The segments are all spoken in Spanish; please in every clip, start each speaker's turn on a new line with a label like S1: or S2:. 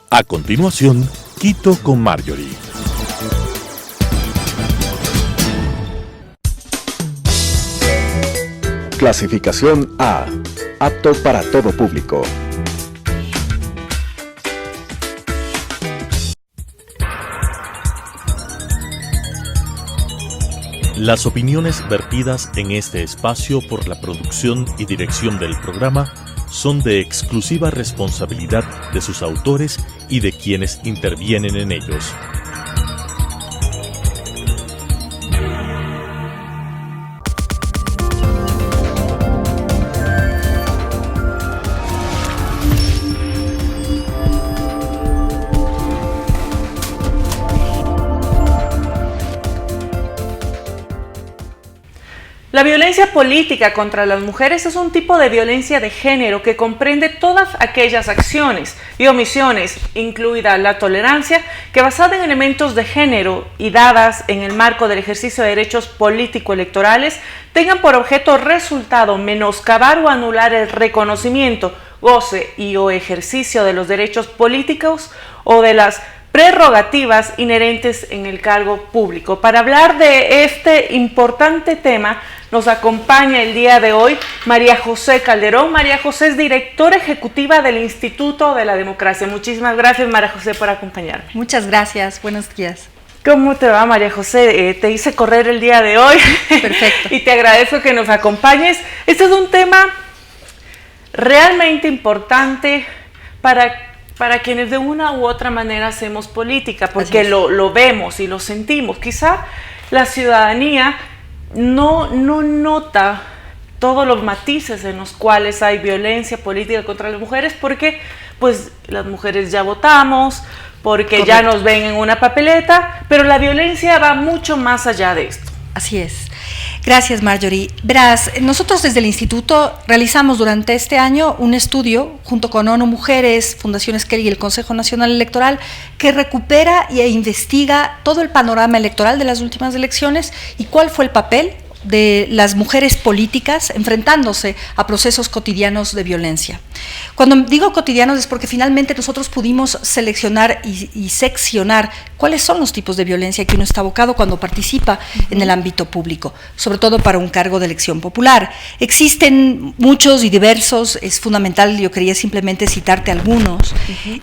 S1: A continuación, Quito con Marjorie.
S2: Clasificación A. Apto para todo público.
S1: Las opiniones vertidas en este espacio por la producción y dirección del programa son de exclusiva responsabilidad de sus autores y de quienes intervienen en ellos.
S3: La violencia política contra las mujeres es un tipo de violencia de género que comprende todas aquellas acciones y omisiones, incluida la tolerancia, que basada en elementos de género y dadas en el marco del ejercicio de derechos político-electorales, tengan por objeto o resultado menoscabar o anular el reconocimiento, goce y o ejercicio de los derechos políticos o de las prerrogativas inherentes en el cargo público. Para hablar de este importante tema, nos acompaña el día de hoy María José Calderón. María José es directora ejecutiva del Instituto de la Democracia. Muchísimas gracias, María José, por acompañarme.
S4: Muchas gracias, buenos días.
S3: ¿Cómo te va, María José? Te hice correr el día de hoy.
S4: Perfecto.
S3: Y te agradezco que nos acompañes. Este es un tema realmente importante para quienes de una u otra manera hacemos política, porque lo vemos y lo sentimos. Quizá la ciudadanía no nota todos los matices en los cuales hay violencia política contra las mujeres, porque pues las mujeres ya votamos, porque ya nos ven en una papeleta, pero la violencia va mucho más allá de esto.
S4: Así es. Gracias, Marjorie. Verás, nosotros desde el Instituto realizamos durante este año un estudio junto con ONU Mujeres, Fundación Esquel y el Consejo Nacional Electoral que recupera e investiga todo el panorama electoral de las últimas elecciones y cuál fue el papel de las mujeres políticas enfrentándose a procesos cotidianos de violencia. Cuando digo cotidianos es porque finalmente nosotros pudimos seleccionar y seccionar cuáles son los tipos de violencia que uno está abocado cuando participa en el ámbito público, sobre todo para un cargo de elección popular. Existen muchos y diversos, es fundamental, yo quería simplemente citarte algunos,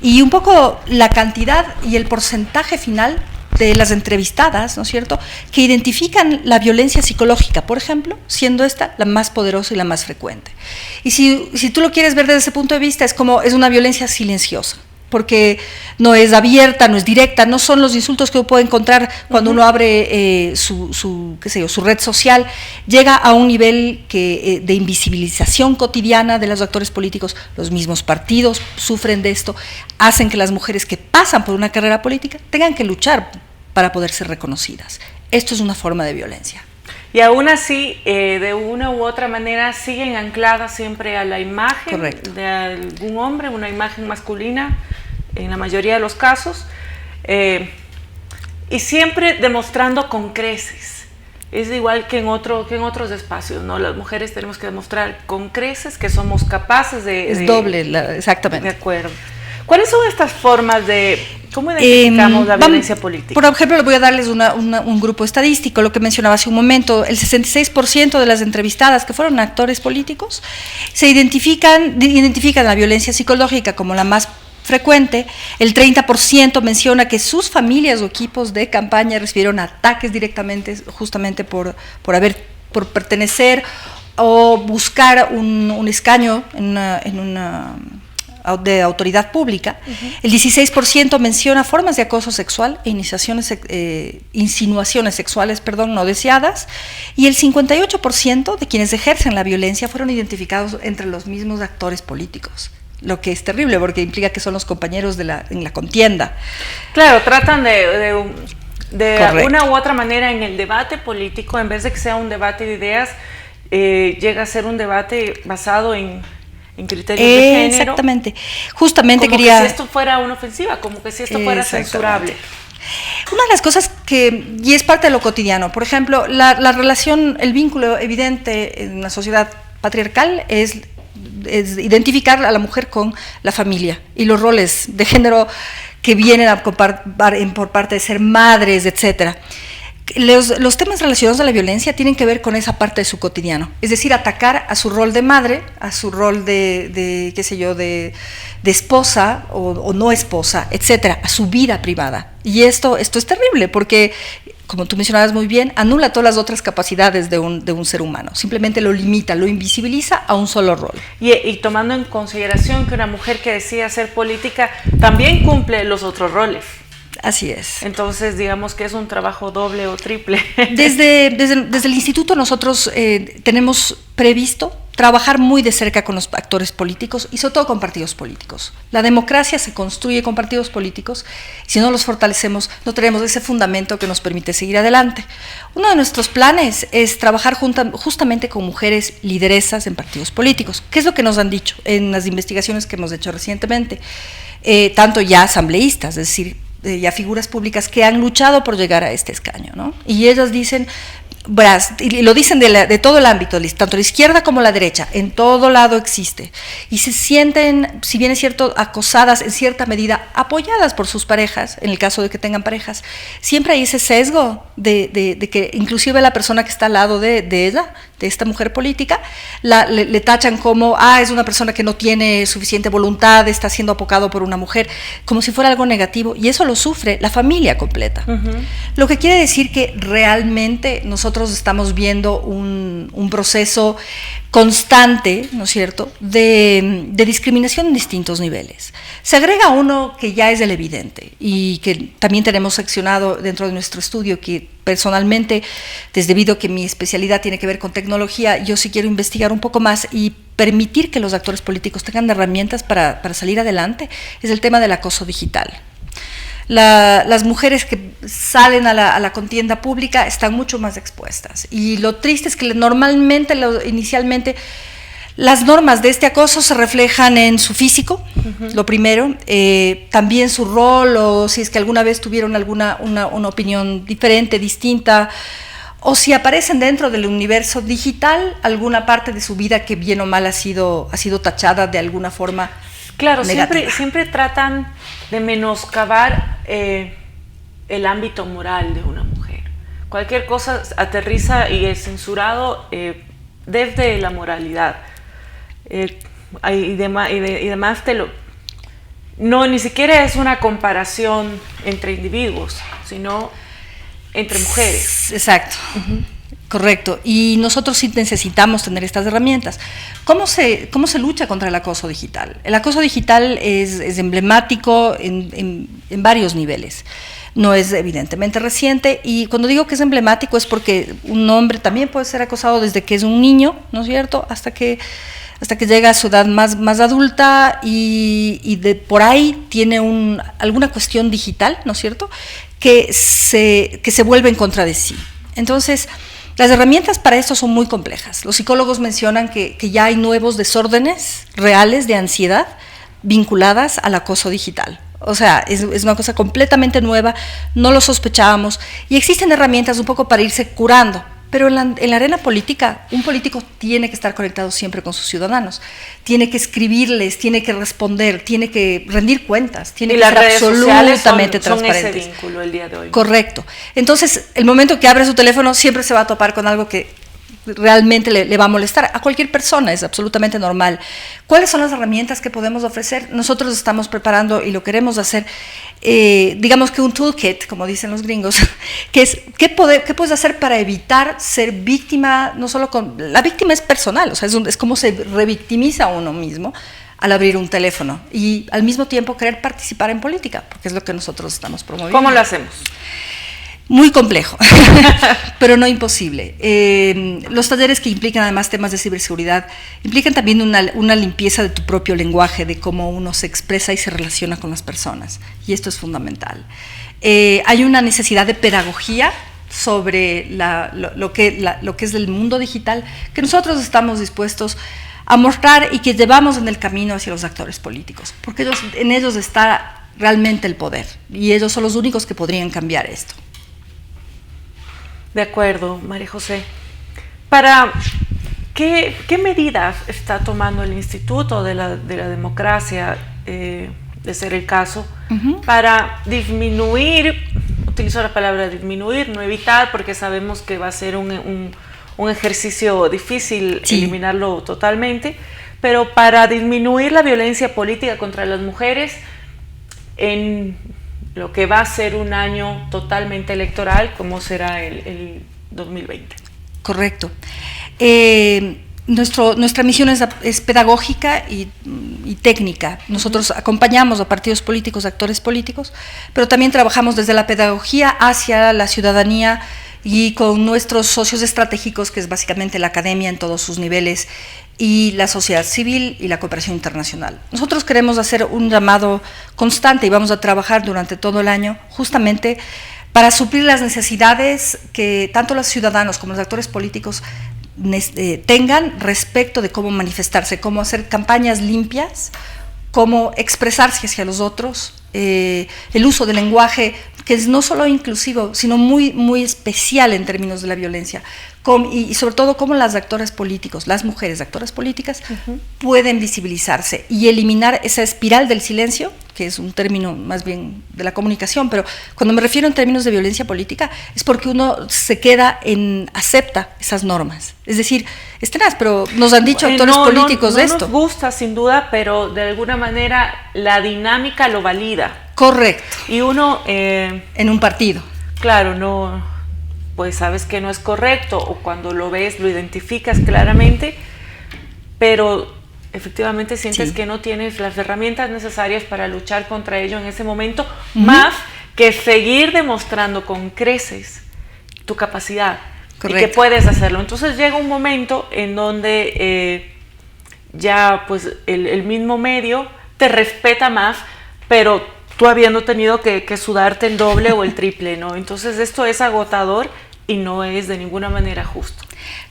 S4: y un poco la cantidad y el porcentaje final de las entrevistadas, ¿no es cierto?, que identifican la violencia psicológica, por ejemplo, siendo esta la más poderosa y la más frecuente. Y si tú lo quieres ver desde ese punto de vista, es una violencia silenciosa, porque no es abierta, no es directa, no son los insultos que uno puede encontrar cuando uno abre su red social, llega a un nivel de invisibilización cotidiana de los actores políticos. Los mismos partidos sufren de esto, hacen que las mujeres que pasan por una carrera política tengan que luchar para poder ser reconocidas. Esto es una forma de violencia.
S3: Y aún así, de una u otra manera, siguen ancladas siempre a la imagen de algún hombre, una imagen masculina, en la mayoría de los casos, y siempre demostrando con creces. Es igual que en otros espacios, ¿no? Las mujeres tenemos que demostrar con creces que somos capaces de...
S4: Es doble, exactamente.
S3: De acuerdo. ¿Cuáles son estas formas de... ¿Cómo identificamos la violencia política?
S4: Por ejemplo, les voy a darles un grupo estadístico, lo que mencionaba hace un momento. El 66% de las entrevistadas que fueron actores políticos identifican la violencia psicológica como la más frecuente. El 30% menciona que sus familias o equipos de campaña recibieron ataques directamente, justamente por pertenecer o buscar un escaño de autoridad pública. El 16% menciona formas de acoso sexual e insinuaciones sexuales, no deseadas, y el 58% de quienes ejercen la violencia fueron identificados entre los mismos actores políticos, lo que es terrible porque implica que son los compañeros en la contienda.
S3: Claro, tratan de una u otra manera en el debate político, en vez de que sea un debate de ideas, llega a ser un debate basado en criterios de género.
S4: Exactamente. Justamente
S3: como
S4: quería...
S3: que si esto fuera una ofensiva, como que si esto fuera censurable.
S4: Una de las cosas y es parte de lo cotidiano, por ejemplo, la relación, el vínculo evidente en una sociedad patriarcal es Es identificar a la mujer con la familia y los roles de género que vienen por parte de ser madres, etcétera. Los temas relacionados a la violencia tienen que ver con esa parte de su cotidiano, es decir, atacar a su rol de madre, a su rol de esposa o no esposa, etcétera, a su vida privada. Y esto es terrible porque, como tú mencionabas muy bien, anula todas las otras capacidades de un ser humano, simplemente lo limita, lo invisibiliza a un solo rol.
S3: Y tomando en consideración que una mujer que decide hacer política también cumple los otros roles.
S4: Así es.
S3: Entonces, digamos que es un trabajo doble o triple.
S4: Desde el instituto nosotros tenemos previsto trabajar muy de cerca con los actores políticos y sobre todo con partidos políticos. La democracia se construye con partidos políticos. Si no los fortalecemos, no tenemos ese fundamento que nos permite seguir adelante. Uno de nuestros planes es trabajar justamente con mujeres lideresas en partidos políticos. ¿Qué es lo que nos han dicho en las investigaciones que hemos hecho recientemente? Tanto ya asambleístas, es decir, ya figuras públicas que han luchado por llegar a este escaño, ¿no? Y ellas dicen, y lo dicen de todo el ámbito, tanto la izquierda como la derecha, en todo lado existe, y se sienten, si bien es cierto, acosadas en cierta medida, apoyadas por sus parejas, en el caso de que tengan parejas. Siempre hay ese sesgo de que inclusive la persona que está al lado de ella, de esta mujer política, le tachan como, es una persona que no tiene suficiente voluntad, está siendo apocado por una mujer, como si fuera algo negativo, y eso lo sufre la familia completa. Uh-huh. Lo que quiere decir que realmente nosotros estamos viendo un proceso constante, ¿no es cierto?, de discriminación en distintos niveles. Se agrega uno que ya es el evidente y que también tenemos seccionado dentro de nuestro estudio, que personalmente, debido a que mi especialidad tiene que ver con tecnología, yo sí quiero investigar un poco más y permitir que los actores políticos tengan herramientas para salir adelante, es el tema del acoso digital. Las mujeres que salen a la contienda pública están mucho más expuestas, y lo triste es que inicialmente las normas de este acoso se reflejan en su físico, uh-huh. Lo primero, también su rol, o si es que alguna vez tuvieron una opinión diferente, distinta, o si aparecen dentro del universo digital, alguna parte de su vida que bien o mal ha sido tachada de alguna forma.
S3: Claro, siempre tratan de menoscabar el ámbito moral de una mujer. Cualquier cosa aterriza y es censurado desde la moralidad. Y demás ni siquiera es una comparación entre individuos, sino entre mujeres.
S4: Exacto. Uh-huh. Correcto, y nosotros sí necesitamos tener estas herramientas. ¿Cómo se lucha contra el acoso digital? El acoso digital es emblemático en varios niveles. No es evidentemente reciente, y cuando digo que es emblemático es porque un hombre también puede ser acosado desde que es un niño, ¿no es cierto?, hasta que llega a su edad más adulta, y por ahí tiene alguna cuestión digital, ¿no es cierto?, que se vuelve en contra de sí. Entonces, las herramientas para esto son muy complejas. Los psicólogos mencionan que ya hay nuevos desórdenes reales de ansiedad vinculadas al acoso digital. O sea, es una cosa completamente nueva, no lo sospechábamos, y existen herramientas un poco para irse curando. Pero en la arena política, un político tiene que estar conectado siempre con sus ciudadanos, tiene que escribirles, tiene que responder, tiene que rendir cuentas, tiene que ser absolutamente transparente.
S3: Son ese vínculo el día de hoy.
S4: Correcto. Entonces, el momento que abre su teléfono siempre se va a topar con algo que realmente le va a molestar a cualquier persona, es absolutamente normal. ¿Cuáles son las herramientas que podemos ofrecer? Nosotros estamos preparando y lo queremos hacer, digamos que un toolkit, como dicen los gringos, que es ¿qué puedes hacer para evitar ser víctima? No solo la víctima es personal, o sea, es como se revictimiza uno mismo al abrir un teléfono, y al mismo tiempo querer participar en política, porque es lo que nosotros estamos promoviendo.
S3: ¿Cómo lo hacemos?
S4: Muy complejo, pero no imposible. Los talleres que implican además temas de ciberseguridad implican también una limpieza de tu propio lenguaje, de cómo uno se expresa y se relaciona con las personas, y esto es fundamental. Hay una necesidad de pedagogía sobre lo que es el mundo digital, que nosotros estamos dispuestos a mostrar y que llevamos en el camino hacia los actores políticos, porque en ellos está realmente el poder, y ellos son los únicos que podrían cambiar esto.
S3: De acuerdo, María José. Para ¿Qué medidas está tomando el Instituto de la Democracia, de ser el caso, para disminuir, utilizo la palabra disminuir, no evitar, porque sabemos que va a ser un ejercicio difícil eliminarlo totalmente, pero para disminuir la violencia política contra las mujeres en lo que va a ser un año totalmente electoral, como será el 2020?
S4: Correcto. Nuestra misión es pedagógica y técnica. Nosotros acompañamos a partidos políticos, a actores políticos, pero también trabajamos desde la pedagogía hacia la ciudadanía y con nuestros socios estratégicos, que es básicamente la academia en todos sus niveles, y la sociedad civil y la cooperación internacional. Nosotros queremos hacer un llamado constante y vamos a trabajar durante todo el año justamente para suplir las necesidades que tanto los ciudadanos como los actores políticos tengan respecto de cómo manifestarse, cómo hacer campañas limpias, cómo expresarse hacia los otros, el uso del lenguaje que es no solo inclusivo, sino muy especial en términos de la violencia, y sobre todo cómo las actores políticos, las mujeres actoras políticas, pueden visibilizarse y eliminar esa espiral del silencio, que es un término más bien de la comunicación, pero cuando me refiero en términos de violencia política es porque uno se queda acepta esas normas. Es decir, es tenaz, pero nos han dicho actores políticos de esto.
S3: No nos gusta, sin duda, pero de alguna manera la dinámica lo valida.
S4: Correcto.
S3: Y uno...
S4: en un partido.
S3: Claro, pues sabes que no es correcto, o cuando lo ves lo identificas claramente, pero efectivamente sientes que no tienes las herramientas necesarias para luchar contra ello en ese momento, más que seguir demostrando con creces tu capacidad. Correcto. Y que puedes hacerlo. Entonces llega un momento en donde ya pues el mismo medio te respeta más, pero tú habiendo tenido que sudarte el doble o el triple, ¿no? Entonces esto es agotador y no es de ninguna manera justo.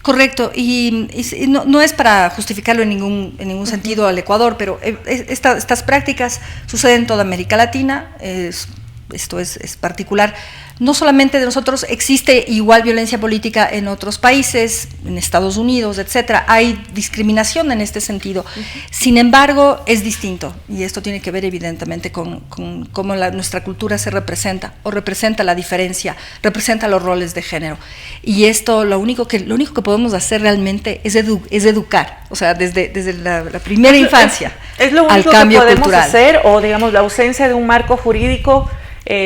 S4: Correcto, y no es para justificarlo en ningún sentido al Ecuador, pero estas prácticas suceden en toda América Latina. Esto es particular. No solamente de nosotros, existe igual violencia política en otros países, en Estados Unidos, etcétera. Hay discriminación en este sentido. Sin embargo, es distinto, y esto tiene que ver evidentemente con cómo nuestra cultura se representa, o representa la diferencia, representa los roles de género. Y esto, lo único que podemos hacer realmente es educar, o sea, desde la primera infancia
S3: es lo único al cambio que podemos cultural. Hacer, o digamos, la ausencia de un marco jurídico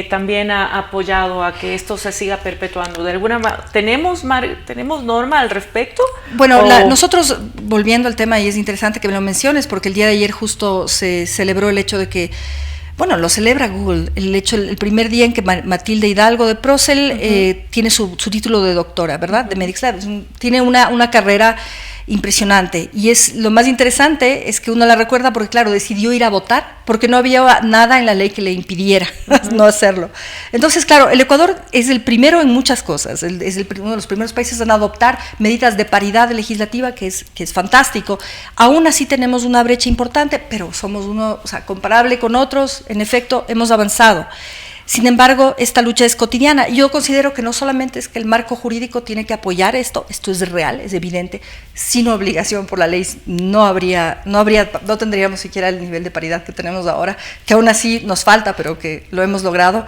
S3: también ha apoyado a que esto se siga perpetuando. De alguna manera, ¿tenemos norma al respecto?
S4: Bueno, nosotros, volviendo al tema, y es interesante que me lo menciones, porque el día de ayer justo se celebró el hecho de que, bueno, lo celebra Google, el primer día en que Matilde Hidalgo de Procel tiene su título de doctora, ¿verdad? De Medics Lab. Tiene una carrera impresionante, y lo más interesante es que uno la recuerda porque, claro, decidió ir a votar porque no había nada en la ley que le impidiera no hacerlo. Entonces, claro, el Ecuador es el primero en muchas cosas, es uno de los primeros países en adoptar medidas de paridad legislativa, que es fantástico. Aún así tenemos una brecha importante, pero somos comparable con otros, en efecto, hemos avanzado. Sin embargo, esta lucha es cotidiana. Yo considero que no solamente es que el marco jurídico tiene que apoyar esto es real, es evidente. Sin obligación por la ley no tendríamos siquiera el nivel de paridad que tenemos ahora, que aún así nos falta, pero que lo hemos logrado.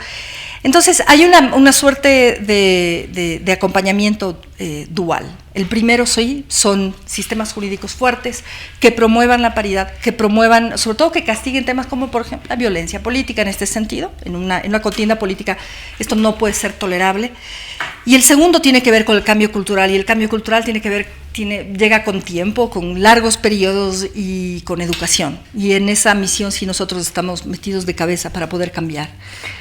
S4: Entonces, hay una suerte de acompañamiento dual. El primero son sistemas jurídicos fuertes que promuevan la paridad, que promuevan, sobre todo que castiguen temas como, por ejemplo, la violencia política en este sentido. En una contienda política esto no puede ser tolerable. Y el segundo tiene que ver con el cambio cultural, y el cambio cultural llega con tiempo, con largos periodos y con educación. Y en esa misión sí nosotros estamos metidos de cabeza para poder cambiar.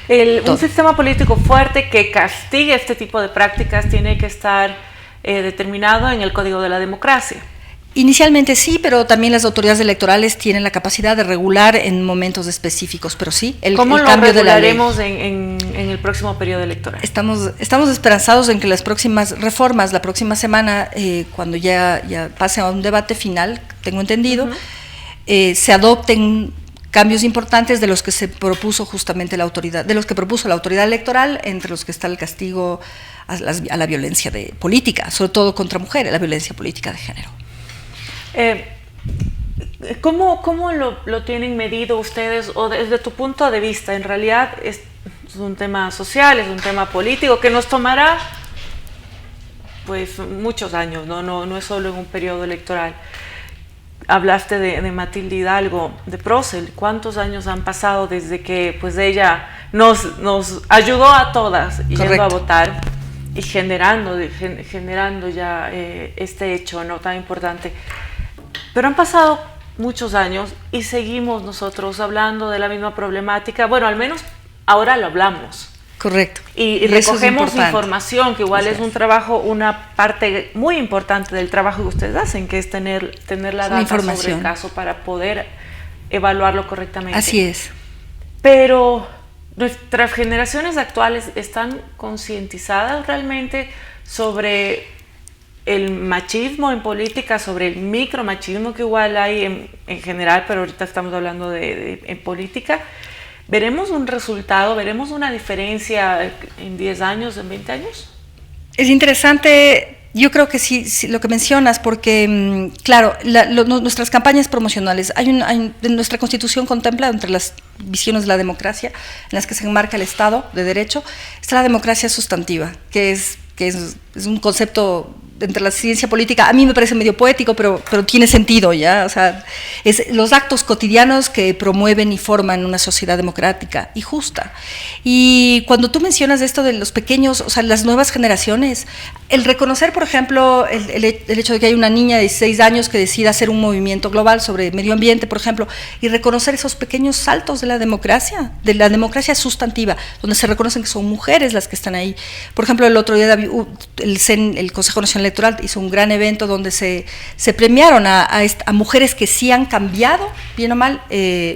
S3: Un sistema político fuerte que castigue este tipo de prácticas tiene que estar determinado en el Código de la Democracia.
S4: Inicialmente sí, pero también las autoridades electorales tienen la capacidad de regular en momentos específicos, pero sí, el cambio de la ley. ¿Cómo lo
S3: regularemos en el próximo periodo electoral?
S4: Estamos esperanzados en que las próximas reformas, la próxima semana, cuando ya pase a un debate final, tengo entendido, se adopten cambios importantes de los que se propuso justamente de los que propuso la autoridad electoral, entre los que está el castigo a la violencia política, sobre todo contra mujeres, la violencia política de género.
S3: ¿Cómo lo tienen medido ustedes, o desde tu punto de vista? En realidad es un tema social, es un tema político que nos tomará pues muchos años, no es solo en un periodo electoral. Hablaste de Matilde Hidalgo, de Procel. ¿Cuántos años han pasado desde que pues ella nos ayudó a todas yendo a votar y generando ya este hecho no tan importante? Pero han pasado muchos años y seguimos nosotros hablando de la misma problemática. Bueno, al menos ahora lo hablamos.
S4: Correcto.
S3: Y recogemos información, que igual es un trabajo, una parte muy importante del trabajo que ustedes hacen, que es tener la data sobre el caso para poder evaluarlo correctamente.
S4: Así es.
S3: Pero nuestras generaciones actuales están concientizadas realmente sobre el machismo en política, sobre el micromachismo que igual hay en general, pero ahorita estamos hablando en política. ¿Veremos un resultado, veremos una diferencia en 10 años, en 20 años?
S4: Es interesante, yo creo que sí lo que mencionas, porque, claro, nuestras campañas promocionales, nuestra Constitución contempla, entre las visiones de la democracia, en las que se enmarca el Estado de Derecho, está la democracia sustantiva, que es un concepto entre la ciencia política, a mí me parece medio poético, pero tiene sentido, ¿ya? O sea, es los actos cotidianos que promueven y forman una sociedad democrática y justa. Y cuando tú mencionas esto de los pequeños, o sea, las nuevas generaciones, el reconocer, por ejemplo, el hecho de que hay una niña de 16 años que decida hacer un movimiento global sobre medio ambiente, por ejemplo, y reconocer esos pequeños saltos de la democracia sustantiva, donde se reconocen que son mujeres las que están ahí. Por ejemplo, el otro día el Consejo Nacional Electoral hizo un gran evento donde se premiaron a mujeres que sí han cambiado, bien o mal,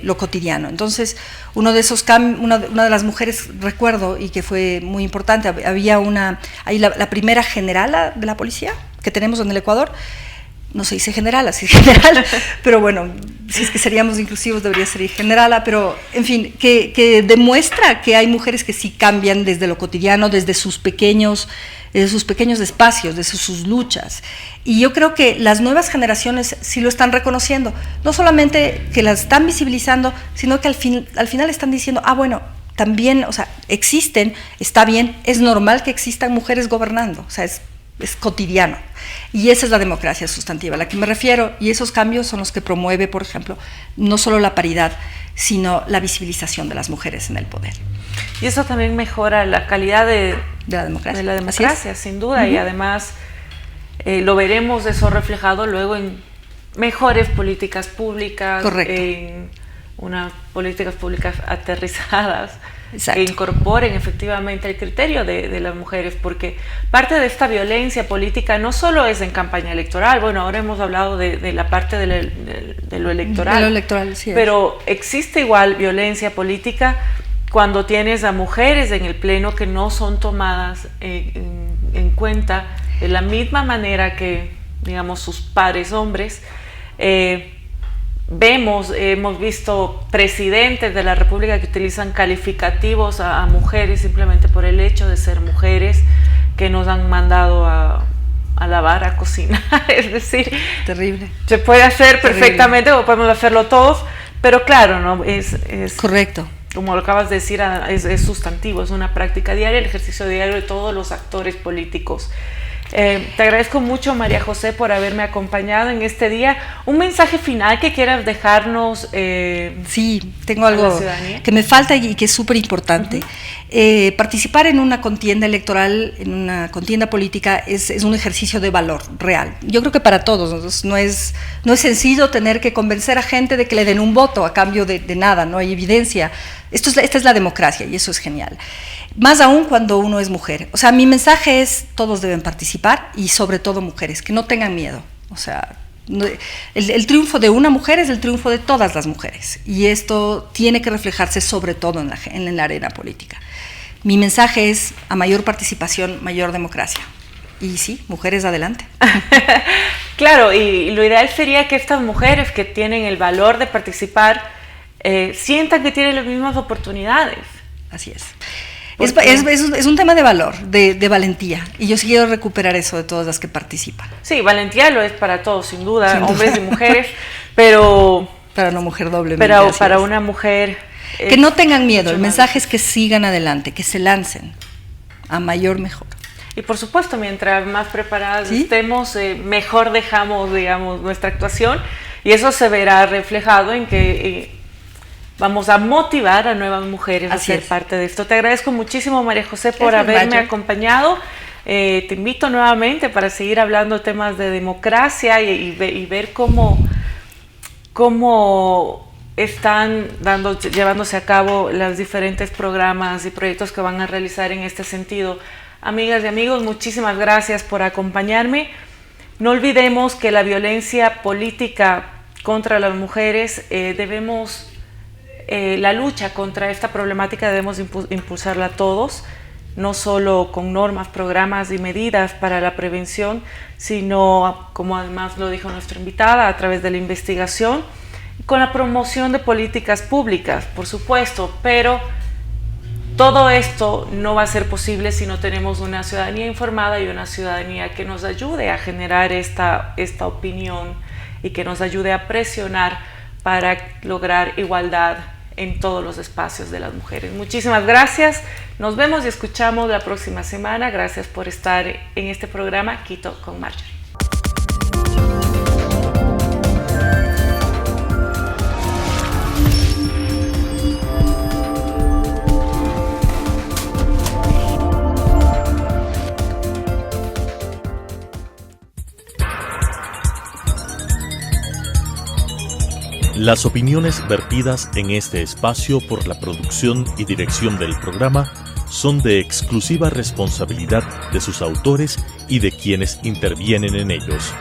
S4: lo cotidiano. Entonces, una de las mujeres, recuerdo, y que fue muy importante, había la primera generala de la policía que tenemos en el Ecuador. No se dice generala, sí general, pero bueno, si es que seríamos inclusivos debería ser generala, pero en fin, que demuestra que hay mujeres que sí cambian desde lo cotidiano, desde sus pequeños espacios, desde sus luchas. Y yo creo que las nuevas generaciones sí lo están reconociendo, no solamente que las están visibilizando, sino que al final están diciendo, bueno, también, o sea, existen, está bien, es normal que existan mujeres gobernando, o sea, es cotidiano. Y esa es la democracia sustantiva a la que me refiero, y esos cambios son los que promueve, por ejemplo, no solo la paridad, sino la visibilización de las mujeres en el poder.
S3: Y eso también mejora la calidad de la democracia, sin duda, y además lo veremos eso reflejado luego en mejores políticas públicas, en unas políticas públicas aterrizadas. Exacto. Que incorporen efectivamente el criterio de las mujeres, porque parte de esta violencia política no solo es en campaña electoral, bueno, ahora hemos hablado de la parte de lo electoral,
S4: de lo electoral, sí,
S3: pero existe igual violencia política cuando tienes a mujeres en el pleno que no son tomadas en cuenta de la misma manera que, digamos, sus pares hombres. Hemos visto presidentes de la República que utilizan calificativos a mujeres simplemente por el hecho de ser mujeres, que nos han mandado a lavar, a cocinar, es decir,
S4: terrible.
S3: Se puede hacer perfectamente, o podemos hacerlo todos, pero claro, ¿no? Es
S4: correcto.
S3: Como lo acabas de decir, es sustantivo, es una práctica diaria, el ejercicio diario de todos los actores políticos. Te agradezco mucho, María José, por haberme acompañado en este día. ¿Un mensaje final que quieras dejarnos?
S4: Sí, tengo algo que me falta y que es súper importante. Participar en una contienda electoral, en una contienda política, es un ejercicio de valor real. Yo creo que para todos, no es sencillo tener que convencer a gente de que le den un voto a cambio de nada, no hay evidencia. Esta es la democracia y eso es genial. Más aún cuando uno es mujer. O sea, mi mensaje es, todos deben participar y sobre todo mujeres, que no tengan miedo. O sea, el triunfo de una mujer es el triunfo de todas las mujeres y esto tiene que reflejarse sobre todo en la arena política. Mi mensaje es, a mayor participación, mayor democracia. Y sí, mujeres, adelante.
S3: Claro, y lo ideal sería que estas mujeres que tienen el valor de participar sientan que tienen las mismas oportunidades.
S4: Así es. Es un tema de valor, de valentía, y yo sí quiero recuperar eso de todas las que participan.
S3: Sí, valentía lo es para todos, sin duda, hombres y mujeres, pero...
S4: Para una mujer doblemente.
S3: Pero para una mujer...
S4: Que no tengan miedo, el mensaje es que sigan adelante, que se lancen, a mayor mejor.
S3: Y por supuesto, mientras más preparadas estemos, mejor dejamos, digamos, nuestra actuación, y eso se verá reflejado en que vamos a motivar a nuevas mujeres a ser parte de esto. Te agradezco muchísimo, María José, por haberme acompañado. Te invito nuevamente para seguir hablando de temas de democracia y ver cómo están llevándose a cabo los diferentes programas y proyectos que van a realizar en este sentido. Amigas y amigos, muchísimas gracias por acompañarme. No olvidemos que la violencia política contra las mujeres la lucha contra esta problemática debemos impulsarla todos, no solo con normas, programas y medidas para la prevención, sino, como además lo dijo nuestra invitada, a través de la investigación, con la promoción de políticas públicas, por supuesto, pero todo esto no va a ser posible si no tenemos una ciudadanía informada y una ciudadanía que nos ayude a generar esta opinión y que nos ayude a presionar para lograr igualdad en todos los espacios de las mujeres. Muchísimas gracias. Nos vemos y escuchamos la próxima semana. Gracias por estar en este programa Quito con Marjorie.
S1: Las opiniones vertidas en este espacio por la producción y dirección del programa son de exclusiva responsabilidad de sus autores y de quienes intervienen en ellos.